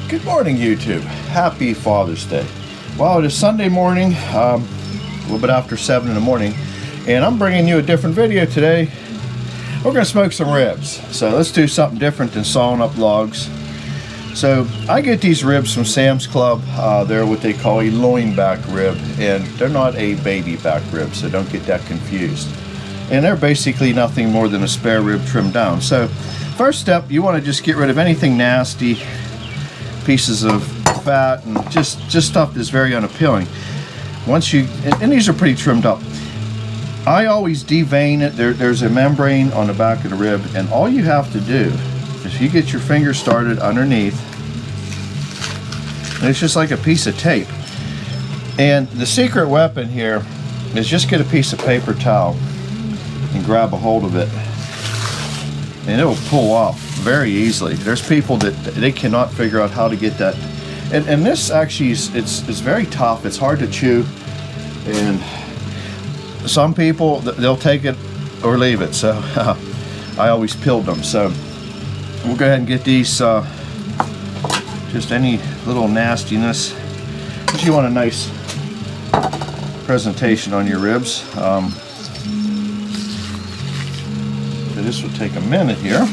Good morning, YouTube. Happy Father's Day. Well, it is Sunday morning, a little bit after 7 in the morning, and I'm bringing you a different video today. We're going to smoke some ribs. So let's do something different than sawing up logs. So I get these ribs from Sam's Club. They're what they call a loin back rib, and they're not a baby back rib, so don't get that confused. And they're basically nothing more than a spare rib trimmed down. So first step, you want to just get rid of anything nasty, pieces of fat, and just stuff that's very unappealing. Once you, and these are pretty trimmed up. I always devein it. There's a membrane on the back of the rib, and all you have to do is you get your finger started underneath, and it's just like a piece of tape. And the secret weapon here is just get a piece of paper towel and grab a hold of it, and it will pull off very easily. There's people that they cannot figure out how to get that, and this actually is it's very tough. It's hard to chew, and some people they'll take it or leave it. So I always peeled them. So we'll go ahead and get these. Just any little nastiness, because you want a nice presentation on your ribs. So this will take a minute here.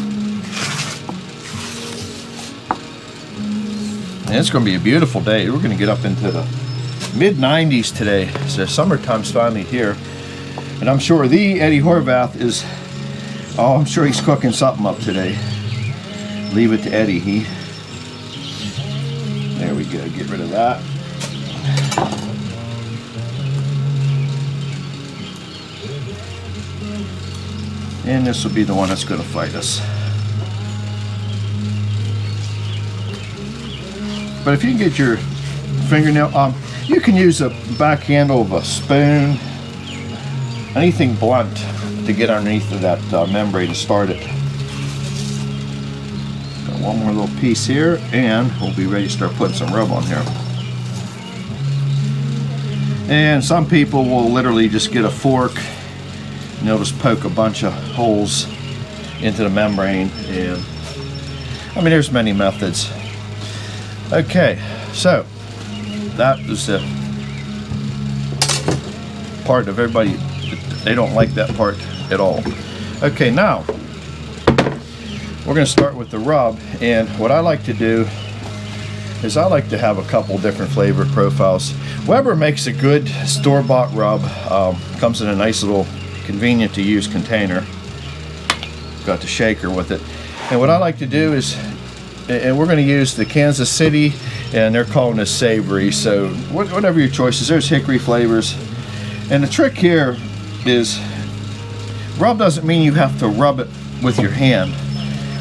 And it's going to be a beautiful day. We're going to get up into the mid-90s today. So summertime's finally here. And I'm sure the Eddie Horvath is, oh, I'm sure he's cooking something up today. Leave it to Eddie. There we go. Get rid of that. And this will be the one that's going to fight us. But if you can get your fingernail, you can use a back handle of a spoon, anything blunt to get underneath of that membrane to start it. Got one more little piece here, and we'll be ready to start putting some rub on here. And some people will literally just get a fork and they'll just poke a bunch of holes into the membrane, and I mean there's many methods. Okay, so that is the part of everybody, they don't like that part at all. Okay, now we're going to start with the rub, and what I like to do is I like to have a couple different flavor profiles. Weber makes a good store-bought rub. Comes in a nice little convenient to use container. Got the shaker with it, and what I like to do is, and we're going to use the Kansas City, and they're calling this savory, so whatever your choice is. There's hickory flavors, and the trick here is rub doesn't mean you have to rub it with your hand,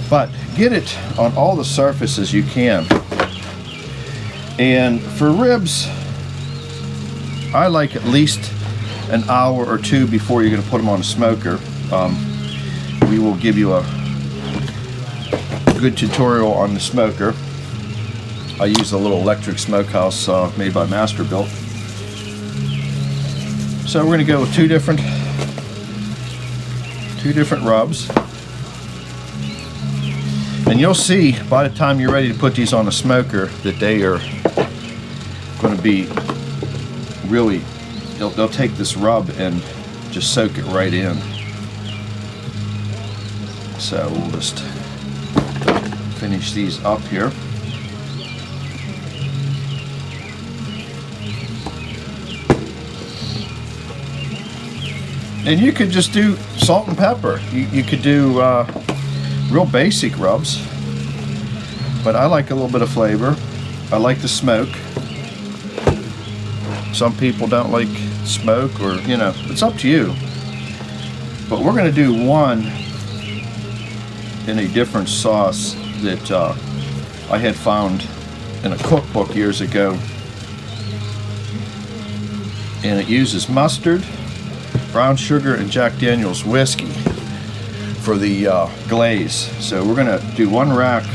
but get it on all the surfaces you can. And for ribs, I like at least an hour or two before you're going to put them on a smoker. We will give you a good tutorial on the smoker. I use a little electric smokehouse made by Masterbuilt. So we're going to go with two different rubs, and you'll see by the time you're ready to put these on the smoker that they are going to be really, they'll take this rub and just soak it right in. So we'll just finish these up here. And you could just do salt and pepper. You could do real basic rubs, but I like a little bit of flavor. I like the smoke. Some people don't like smoke, or you know, it's up to you. But we're going to do one in a different sauce that I had found in a cookbook years ago, and it uses mustard, brown sugar, and Jack Daniel's whiskey for the glaze. So we're gonna do one rack.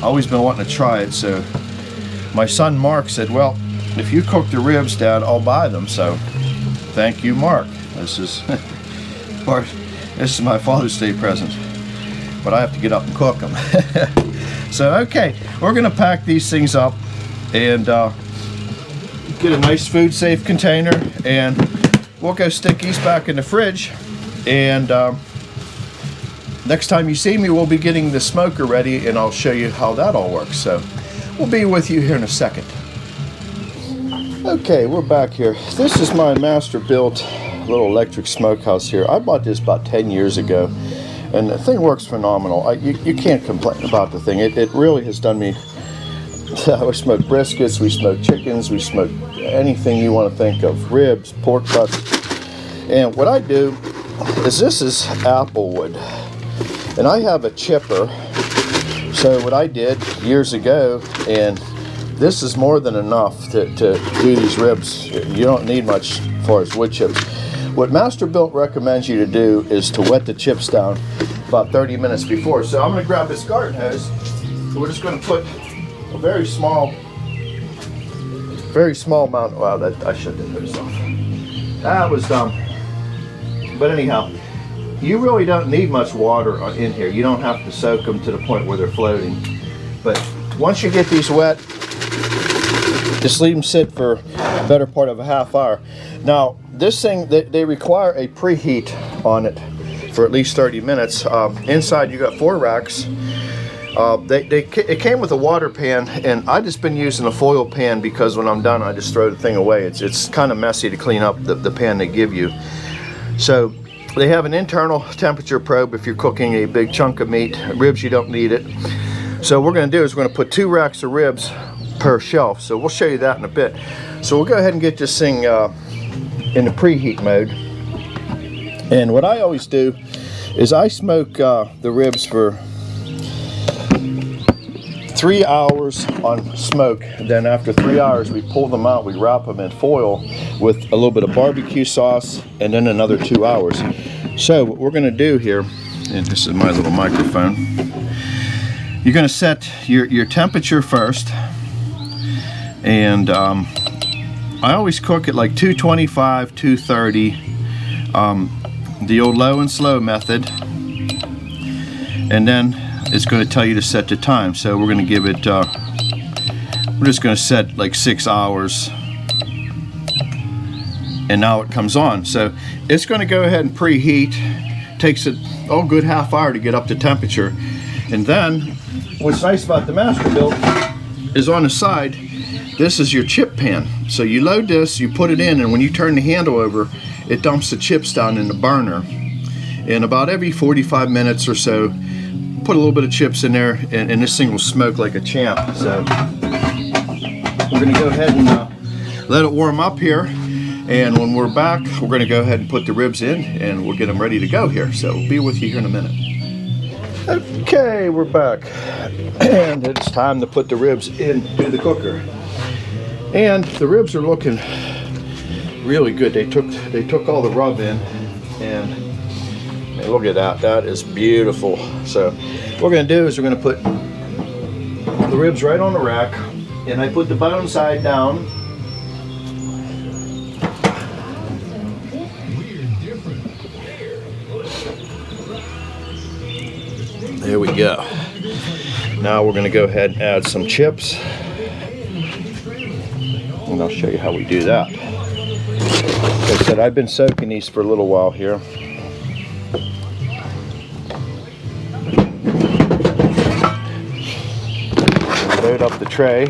Always been wanting to try it, so my son Mark said, well, if you cook the ribs, Dad, I'll buy them. So thank you, Mark. This is this is my Father's Day present, but I have to get up and cook them. So okay, we're gonna pack these things up and get a nice food safe container, and we'll go stick these back in the fridge. And next time you see me, we'll be getting the smoker ready, and I'll show you how that all works. So we'll be with you here in a second. Okay, we're back here. This is my Masterbuilt little electric smokehouse here. I bought this about 10 years ago, and the thing works phenomenal. You can't complain about the thing. It really has done me. We smoke briskets, we smoke chickens, we smoke anything you want to think of, ribs, pork butts. And what I do is, this is apple wood, and I have a chipper. So what I did years ago, and this is more than enough to do these ribs. You don't need much as far as wood chips. What Masterbuilt recommends you to do is to wet the chips down about 30 minutes before. So I'm going to grab this garden hose. We're just going to put a very small amount. Wow, that I shut the hose off. That was dumb. But anyhow, you really don't need much water in here. You don't have to soak them to the point where they're floating. But once you get these wet, just leave them sit for the better part of a half hour. Now, this thing, they require a preheat on it for at least 30 minutes. Inside, you got 4 racks. It came with a water pan, and I just been using a foil pan because when I'm done, I just throw the thing away. It's kind of messy to clean up the pan they give you. So they have an internal temperature probe if you're cooking a big chunk of meat. Ribs, you don't need it. So what we're going to do is we're going to put 2 racks of ribs per shelf. So we'll show you that in a bit. So we'll go ahead and get this thing in the preheat mode. And what I always do is I smoke the ribs for 3 hours on smoke. Then after 3 hours, we pull them out, we wrap them in foil with a little bit of barbecue sauce, and then another 2 hours. So what we're going to do here, and this is my little microphone, you're going to set your temperature first, and I always cook it like 225, 230, the old low and slow method, and then it's going to tell you to set the time. So we're going to give it, we're just going to set like 6 hours, and now it comes on. So it's going to go ahead and preheat. Takes it a good half hour to get up to temperature. And then what's nice about the Masterbuilt is on the side, this is your chip pan. So you load this, you put it in, and when you turn the handle over, it dumps the chips down in the burner. And about every 45 minutes or so, put a little bit of chips in there, and this thing will smoke like a champ. So we're going to go ahead and let it warm up here, and when we're back, we're going to go ahead and put the ribs in, and we'll get them ready to go here. So we'll be with you here in a minute. Okay, we're back, and it's time to put the ribs into the cooker. And the ribs are looking really good. They took all the rub in, and look at that. That is beautiful. So what we're going to do is we're going to put the ribs right on the rack, and I put the bone side down. There we go. Now we're going to go ahead and add some chips, and I'll show you how we do that. Like I said, I've been soaking these for a little while here. Load up the tray.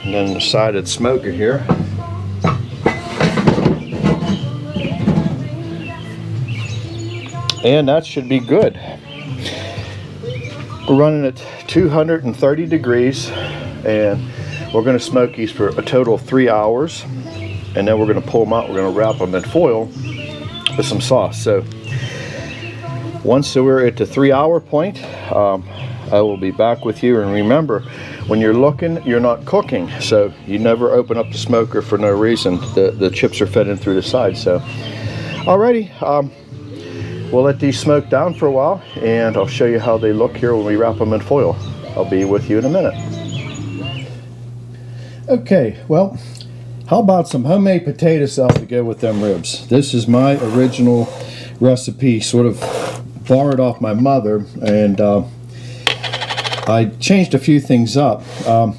And then the side of the smoker here. And that should be good. We're running at 230 degrees, and we're going to smoke these for a total of 3 hours, and then we're going to pull them out. We're going to wrap them in foil with some sauce. So Once we're at the 3-hour point, I will be back with you. And remember, when you're looking, you're not cooking, so you never open up the smoker for no reason. The chips are fed in through the side. So alrighty, we'll let these smoke down for a while, and I'll show you how they look here when we wrap them in foil. I'll be with you in a minute. Okay, well, how about some homemade potato salad to go with them ribs? This is my original recipe, sort of borrowed off my mother, and I changed a few things up.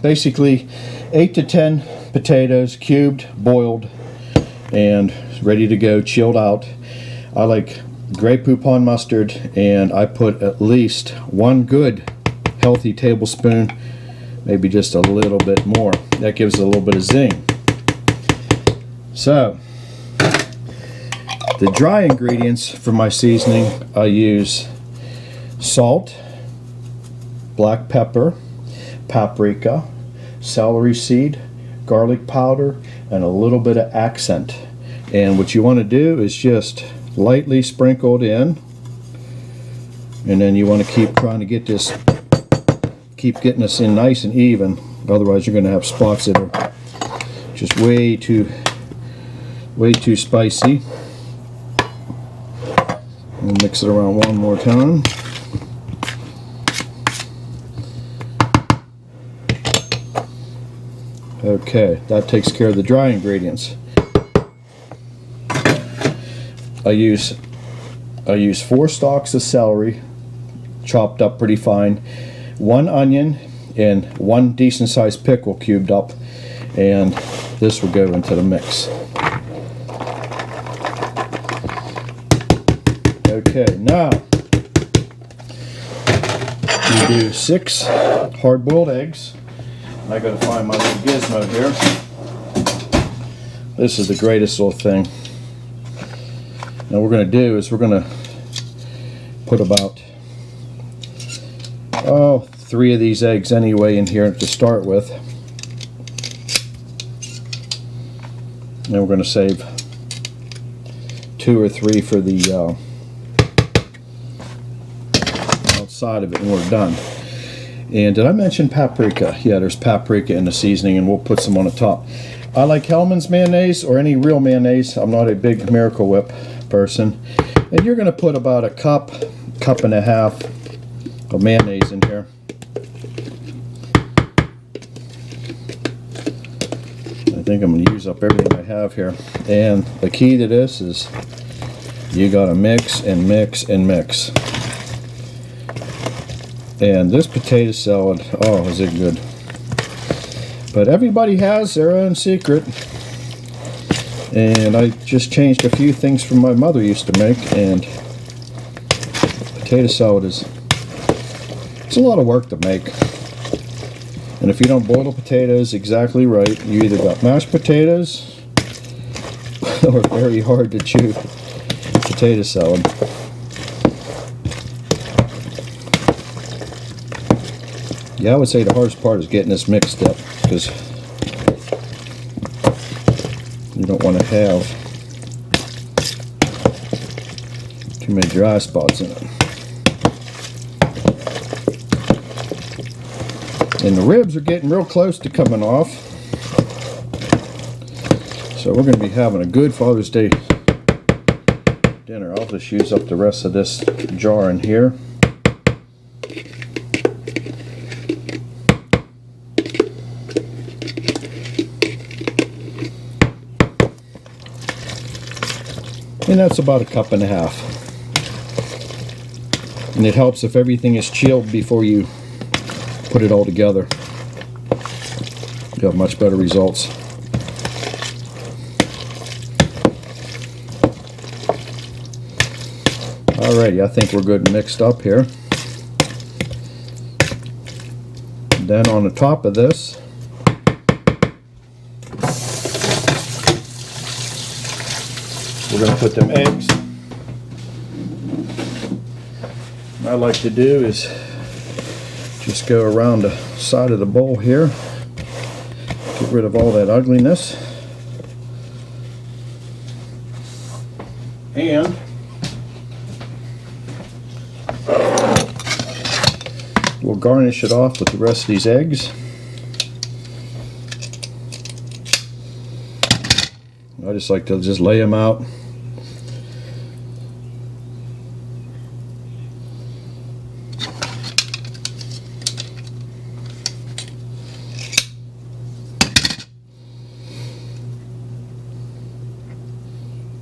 Basically 8 to 10 potatoes, cubed, boiled, and ready to go, chilled out. I like Grey Poupon mustard, and I put at least 1 good healthy tablespoon, maybe just a little bit more. That gives it a little bit of zing. So the dry ingredients for my seasoning, I use salt, black pepper, paprika, celery seed, garlic powder, and a little bit of accent. And what you want to do is just lightly sprinkled in, and then you want to keep trying to get this, keep getting this in nice and even. Otherwise you're going to have spots that are just way too spicy. We'll mix it around one more time. Okay, that takes care of the dry ingredients. I use 4 stalks of celery, chopped up pretty fine, 1 onion, and 1 decent sized pickle cubed up, and this will go into the mix. Okay, now we do 6 hard-boiled eggs. I gotta find my little gizmo here. This is the greatest little thing. Now what we're going to do is we're going to put about 3 of these eggs anyway in here to start with. And we're going to save 2 or 3 for the outside of it when we're done. And did I mention paprika? Yeah, there's paprika in the seasoning, and we'll put some on the top. I like Hellmann's mayonnaise or any real mayonnaise. I'm not a big Miracle Whip person. And you're going to put about a cup and a half of mayonnaise in here. I think I'm going to use up everything I have here. And the key to this is you got to mix and mix and mix. And this potato salad, oh, is it good. But everybody has their own secret. And I just changed a few things from my mother used to make, and potato salad it's a lot of work to make. And if you don't boil the potatoes exactly right, you either got mashed potatoes or very hard to chew potato salad. Yeah, I would say the hardest part is getting this mixed up, because you don't want to have too many dry spots in it. And the ribs are getting real close to coming off. So we're going to be having a good Father's Day dinner. I'll just use up the rest of this jar in here. And that's about a cup and a half. And it helps if everything is chilled before you put it all together. You have much better results. Alrighty, I think we're good and mixed up here. And then on the top of this, we're going to put them eggs. What I like to do is just go around the side of the bowl here, get rid of all that ugliness, and We'll garnish it off with the rest of these eggs. I just like to just lay them out.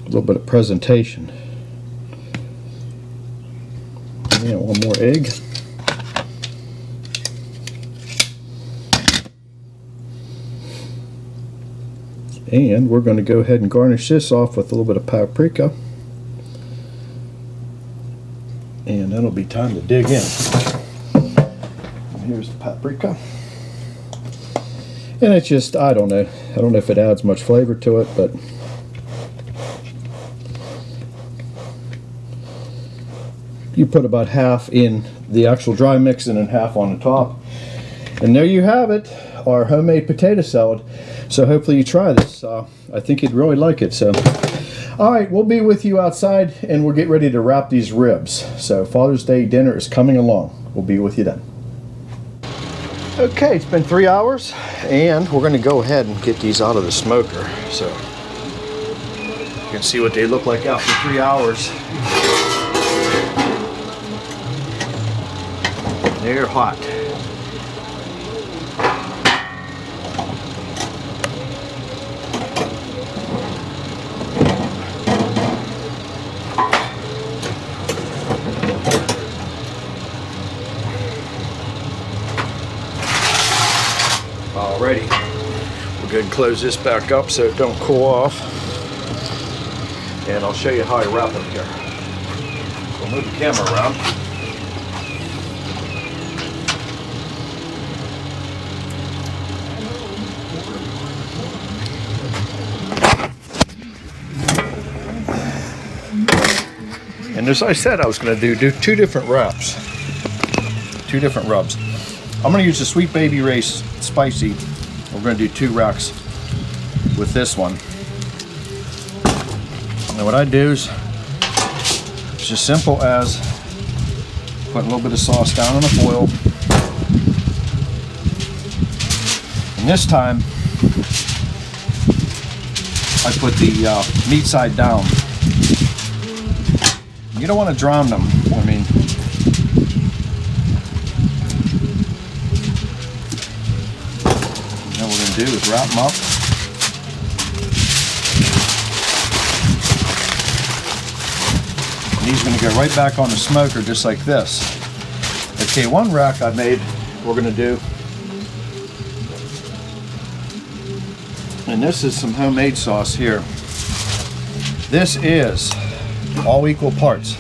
A little bit of presentation. And one more egg. And we're going to go ahead and garnish this off with a little bit of paprika. And then it'll be time to dig in. And here's the paprika. And it's just, I don't know if it adds much flavor to it, but you put about half in the actual dry mix and then half on the top. And there you have it, our homemade potato salad. So hopefully you try this. I think you'd really like it. So, all right, we'll be with you outside and we'll get ready to wrap these ribs. So Father's Day dinner is coming along. We'll be with you then. Okay, it's been 3 hours and we're going to go ahead and get these out of the smoker. So you can see what they look like after 3 hours. They're hot. Alrighty, we're going to close this back up so it don't cool off, and I'll show you how I wrap them here. We'll move the camera around. And as I said, I was going to do two different wraps, two different rubs. I'm going to use the Sweet Baby Ray's Spicy. We're going to do 2 racks with this one. And what I do is it's as simple as putting a little bit of sauce down in the foil. And this time I put the meat side down. You don't want to drown them. I mean, what we're going to do is wrap them up. And these are going to go right back on the smoker just like this. Okay, one rack I made, we're going to do. And this is some homemade sauce here. This is all equal parts.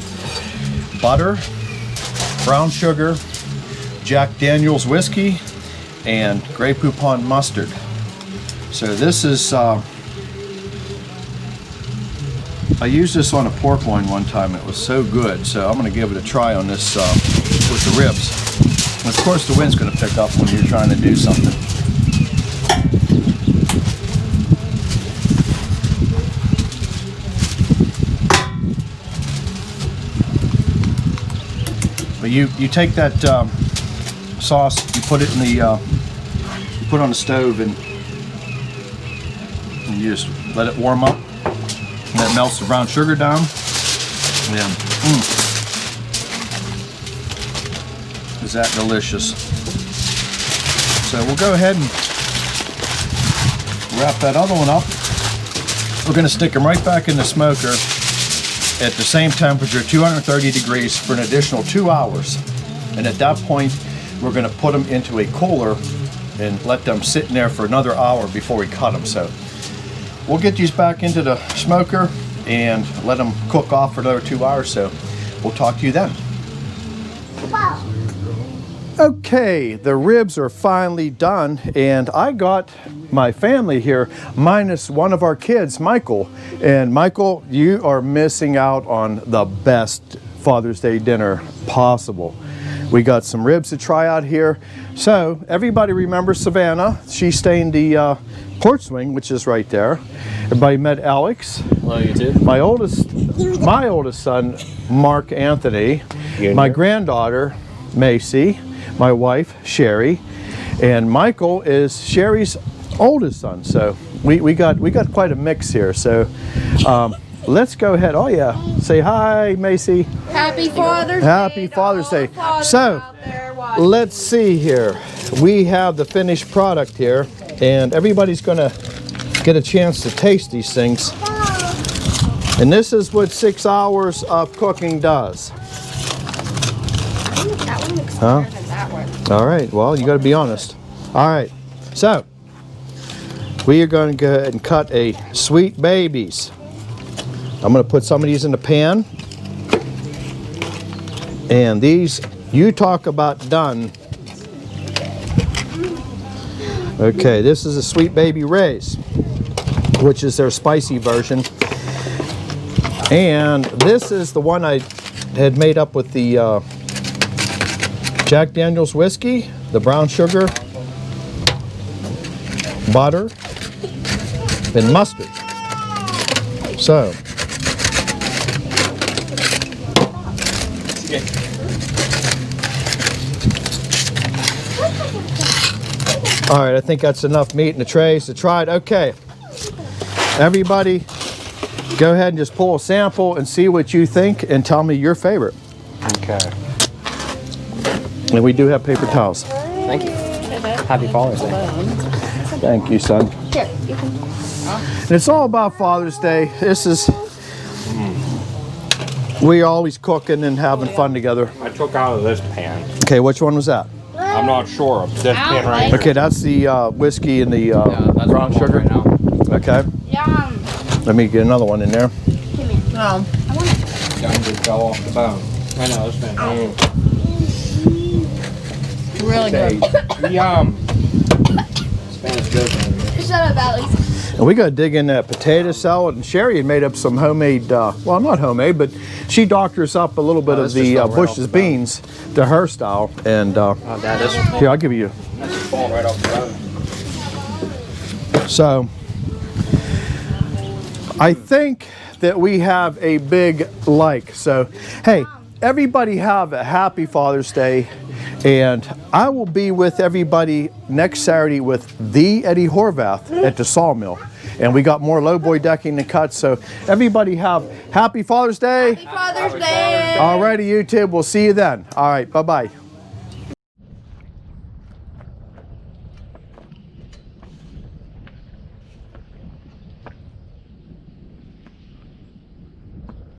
Butter, brown sugar, Jack Daniel's whiskey, and Grey Poupon mustard. So this is, I used this on a pork loin one time. It was so good. So I'm going to give it a try on this with the ribs. And of course the wind's going to pick up when you're trying to do something. But you take that sauce, you put it in the, you put it on the stove, and you just let it warm up, and that melts the brown sugar down. And is that delicious? So we'll go ahead and wrap that other one up. We're going to stick them right back in the smoker at the same temperature, 230 degrees, for an additional 2 hours. And at that point, we're going to put them into a cooler and let them sit in there for another hour before we cut them. So we'll get these back into the smoker and let them cook off for another 2 hours. So we'll talk to you then. Okay, the ribs are finally done, and I got my family here minus one of our kids, Michael. And Michael, you are missing out on the best Father's Day dinner possible. We got some ribs to try out here. So everybody remembers Savannah. She stained the porch swing, which is right there. Everybody met Alex. Hello, you too. My oldest son, Mark Anthony. my granddaughter, Macy, my wife, Sherry, and Michael is Sherry's oldest son. So we got quite a mix here. So let's go ahead. Oh yeah, say hi, Macy. Happy Father's Day. Happy Father's Day. So out there watching. let's see here. We have the finished product here, and everybody's gonna get a chance to taste these things. And this is what 6 hours of cooking does. That one looks Huh? better than that one. All right, well, you got to be honest. All right, so we are going to go ahead and cut a Sweet Babies. I'm going to put some of these in the pan. And these, you talk about done. Okay, this is a Sweet Baby Ray's, which is their spicy version. And this is the one I had made up with the Jack Daniel's whiskey, the brown sugar, butter, and mustard. So, all right, I think that's enough meat in the trays to try it. Okay, everybody, go ahead and just pull a sample and see what you think and tell me your favorite. Okay. And we do have paper towels. Thank you. Happy Father's Day. Thank you, son. Here, you can. And it's all about Father's Day. This is, we're always cooking and having fun together. I took out of this pan. Okay, which one was that? I'm not sure. This pan right here. Okay, that's the whiskey and the That's brown what I'm sugar. right now. Okay, Yum. let me get another one in there. Come here. I want it. Gun just fell off the bone. I know, this pan. Really good. Yum. This pan is good. Shut up, Alex. And we got to dig in that potato salad. And Sherry had made up some homemade, well, not homemade, but she doctors up a little bit of this the just fell right Bush's off the bone. beans to her style. And Oh, Dad, this here, I'll give you. just fall right off the bone. So, I think that we have a big like. So, hey, everybody have a happy Father's Day. And I will be with everybody next Saturday with the Eddie Horvath at the Sawmill. And we got more lowboy decking to cut. So, everybody have happy Father's Day. Happy Father's Day. All righty, YouTube. We'll see you then. All right, bye-bye.